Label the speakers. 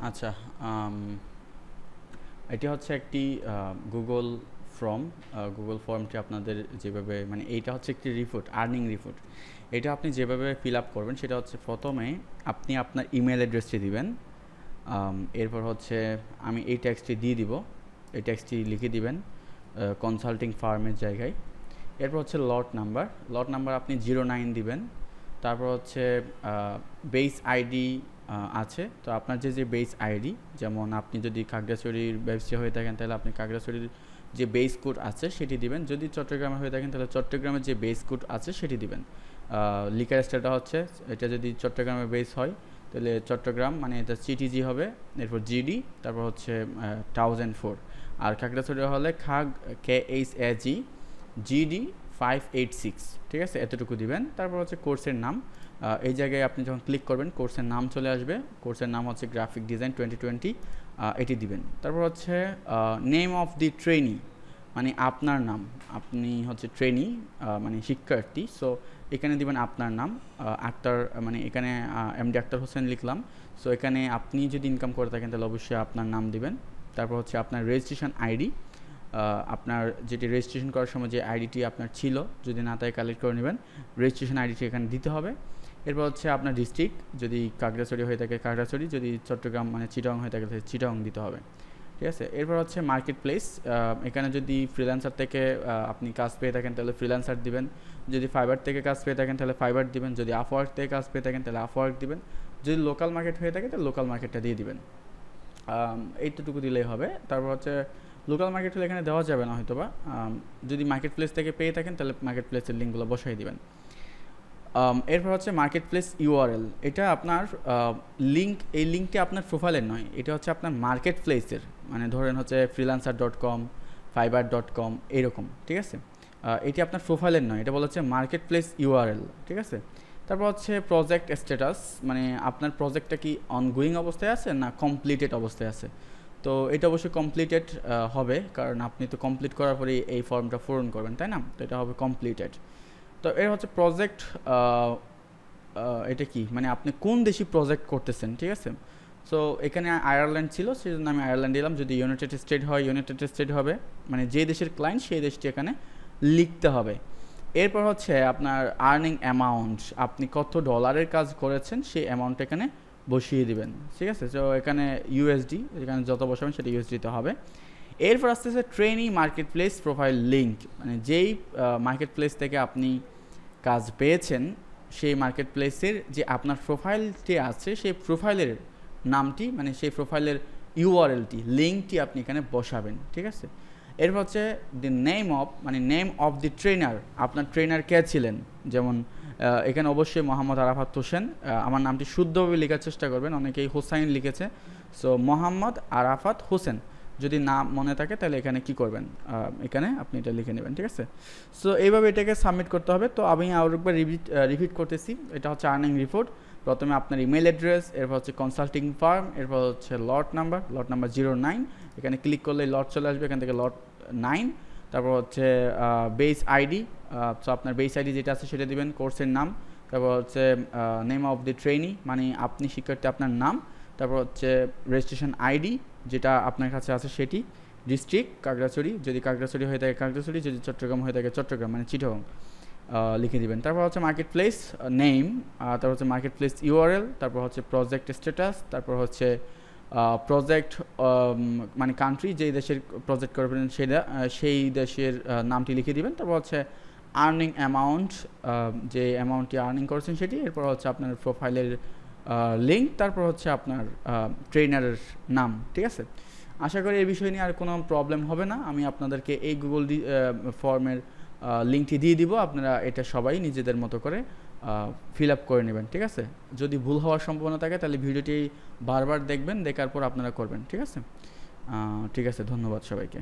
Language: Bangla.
Speaker 1: আচ্ছা, আম, এটি হচ্ছে একটি গুগল ফর্ম। গুগল ফর্মটি আপনাদের যেভাবে মানে এইটা হচ্ছে একটি রিপোর্ট, আর্নিং রিপোর্ট। এটা আপনি যেভাবে ফিল আপ করবেন সেটা হচ্ছে প্রথমে আপনি আপনার ইমেল অ্যাড্রেসটি দিবেন। এরপর হচ্ছে আমি এই ট্যাক্সটি দিয়ে দিব, এই ট্যাক্সটি লিখে দিবেন কনসাল্টিং ফার্মের জায়গায়। এরপর হচ্ছে লট নাম্বার আপনি 09 দিবেন। তারপর হচ্ছে বেস আইডি আছে, তো আপনার যে বেস আইডি, যেমন আপনি যদি খাগড়াছড়ির ব্যবসায়ী হয়ে থাকেন তাহলে আপনি খাগড়াছড়ির যে বেস কোড আছে সেটি দিবেন, যদি চট্টগ্রামে হয়ে থাকেন তাহলে চট্টগ্রামের যে বেস কোড আছে সেটি দিবেন। লিকার স্টেটটা হচ্ছে, এটা যদি চট্টগ্রামের বেস হয় তাহলে চট্টগ্রাম মানে এটা সিটিজি হবে, এরপর জিডি, তারপর হচ্ছে 1004। আর খাগড়াছড়ি হলে KHAG জিডি 586, ঠিক আছে, এতটুকু দিবেন। তারপর হচ্ছে কোর্সের নাম, এই জায়গায় আপনি যখন ক্লিক করবেন কোর্সের নাম চলে আসবে, কোর্সের নাম হচ্ছে গ্রাফিক ডিজাইন 2020, এটি দিবেন। তারপর হচ্ছে নেম অফ দি ট্রেনি, মানে আপনার নাম, আপনি হচ্ছে ট্রেনি মানে শিক্ষার্থী, সো এখানে দিবেন আপনার নাম। আক্তার মানে এখানে এমডি আক্তার হোসেন লিখলাম। সো এখানে আপনি যদি ইনকাম করে থাকেন তাহলে অবশ্যই আপনার নাম দিবেন। তারপর হচ্ছে আপনার রেজিস্ট্রেশন আইডি, আপনার যেটি রেজিস্ট্রেশন করার সময় যে আইডিটি আপনার ছিল, যদি না তাই কালেক্ট করে নেবেন, রেজিস্ট্রেশন আইডিটি এখানে দিতে হবে। এরপর হচ্ছে আপনার ডিস্ট্রিক্ট, যদি খাগড়াছড়ি হয়ে থাকে খাগড়াছড়ি, যদি চট্টগ্রাম মানে চিটাগং হয়ে থাকে তাহলে চিটাগং দিতে হবে, ঠিক আছে। এরপর হচ্ছে মার্কেট প্লেস, এখানে যদি ফ্রিল্যান্সার থেকে আপনি কাজ পেয়ে থাকেন তাহলে ফ্রিল্যান্সার দিবেন, যদি ফাইবার থেকে কাজ পেয়ে থাকেন তাহলে ফাইবার দিবেন, যদি আপওয়ার্ক থেকে কাজ পেয়ে থাকেন তাহলে আপওয়ার্ক দিবেন, যদি লোকাল মার্কেট হয়ে থাকে তাহলে লোকাল মার্কেটটা দিয়ে দিবেন। এইটুকু দিলেই হবে। তারপর হচ্ছে লোকাল মার্কেট হলে এখানে দেওয়া যাবে না হয়তোবা, যদি মার্কেট প্লেস থেকে পেয়ে থাকেন তাহলে মার্কেট প্লেসের লিঙ্কগুলো বসাই দিবেন। এরপর হচ্ছে মার্কেট প্লেস ইউআরএল, এটা আপনার লিঙ্ক, এই লিঙ্কটি আপনার প্রোফাইলের নয়, এটা হচ্ছে আপনার মার্কেট প্লেসের, মানে ধরেন হচ্ছে freelancer.com, fiverr.com এরকম, ঠিক আছে। এটি আপনার প্রোফাইলের নয়, এটা বলা হচ্ছে মার্কেট প্লেস ইউআরএল, ঠিক আছে। তারপর হচ্ছে প্রজেক্ট স্ট্যাটাস, মানে আপনার প্রজেক্টটা কি অনগোয়িং অবস্থায় আছে না কমপ্লিটেড অবস্থায় আছে। তো এটা অবশ্যই কমপ্লিটেড হবে, কারণ আপনি তো কমপ্লিট করার পরেই এই ফর্মটা পূরণ করবেন, তাই না, তো এটা হবে কমপ্লিটেড। তো এর হচ্ছে প্রজেক্ট, এটা কি মানে আপনি কোন দেশি প্রজেক্ট করতেছেন, ঠিক আছে। সো এখানে আয়ারল্যান্ড ছিল, সেই জন্য আমি আয়ারল্যান্ড দিলাম। যদি ইউনাইটেড স্টেট হয় ইউনাইটেড স্টেট হবে, মানে যে দেশের ক্লায়েন্ট সেই দেশটি এখানে লিখতে হবে। এরপর হচ্ছে আপনার আর্নিং অ্যামাউন্ট, আপনি কত ডলারের কাজ করেছেন সেই অ্যামাউন্ট এখানে বসিয়ে দিবেন, ঠিক আছে। তো এখানে ইউএসডি, এখানে যত বসাবেন সেটা ইউএসডিতে হবে। এরপর আসতেছে trainee market place profile link, মানে যেই মার্কেট প্লেস থেকে আপনি কাজ পেয়েছেন সেই মার্কেট প্লেসের যে আপনার প্রোফাইলটি আছে সেই প্রোফাইলের নামটি, মানে সেই প্রোফাইলের ইউআরএলটি, লিঙ্কটি আপনি এখানে বসাবেন, ঠিক আছে। এরপর হচ্ছে দি নেম অফ, মানে নেম অফ দি ট্রেনার, আপনার ট্রেনার কে ছিলেন, যেমন এখানে অবশ্যই মোহাম্মদ আরাফাত হোসেন, আমার নামটি শুদ্ধভাবে লেখার চেষ্টা করবেন, অনেকেই হোসাইন লিখেছে, সো মোহাম্মদ আরাফাত হোসেন। যদি না মনে থাকে তাহলে এখানে কি করবেন, এখানে আপনি এটা লিখে নেবেন, ঠিক আছে। সো এইভাবে এটাকে সাবমিট করতে হবে। তো আমি আরও একবার রিপিট করতেছি, এটা হচ্ছে আর্নিং রিপোর্ট। প্রথমে আপনার ইমেল অ্যাড্রেস, এরপর হচ্ছে কনসাল্টিং ফার্ম, এরপর হচ্ছে লট নাম্বার 09, এখানে ক্লিক করলে লট চলে আসবে, এখান থেকে লট 9। তারপর হচ্ছে বেস আইডি, সো আপনার বেস আইডি যেটা আছে সেটা দিবেন, কোর্সের নাম, তারপর হচ্ছে নেম অফ দি ট্রেনি, মানে আপনি শিক্ষার্থী আপনার নাম, তারপর হচ্ছে রেজিস্ট্রেশন আইডি যেটা আপনার কাছে আছে সেটি, ডিস্ট্রিক্ট খাগড়াছড়ি, যদি খাগড়াছড়ি হয়ে থাকে খাগড়াছড়ি, যদি চট্টগ্রাম হয়ে থাকে চট্টগ্রাম মানে চিটাগং লিখে দিবেন। তারপর হচ্ছে মার্কেট প্লেস নেম, তারপর হচ্ছে মার্কেট প্লেস ইউআরএল, তারপর হচ্ছে প্রজেক্ট স্ট্যাটাস, তারপর হচ্ছে প্রজেক্ট মানে কান্ট্রি, যেই দেশের প্রজেক্ট করবেন সেটা সেই দেশের নামটি লিখে দিবেন। তারপর হচ্ছে আর্নিং অ্যামাউন্ট, যে অ্যামাউন্টটি আর্নিং করেছেন সেটি, এরপর হচ্ছে আপনার প্রোফাইলের লিঙ্ক, তারপর হচ্ছে আপনার ট্রেনারের নাম, ঠিক আছে। আশা করি এই বিষয় নিয়ে আর কোনো প্রবলেম হবে না। আমি আপনাদেরকে এই গুগল ফর্মের লিঙ্কটি দিয়ে দিব, আপনারা এটা সবাই নিজেদের মতো করে ফিল আপ করে নেবেন, ঠিক আছে। যদি ভুল হওয়ার সম্ভাবনা থাকে তাহলে ভিডিওটি বারবার দেখবেন, দেখার পর আপনারা করবেন, ঠিক আছে। ঠিক আছে, ধন্যবাদ সবাইকে।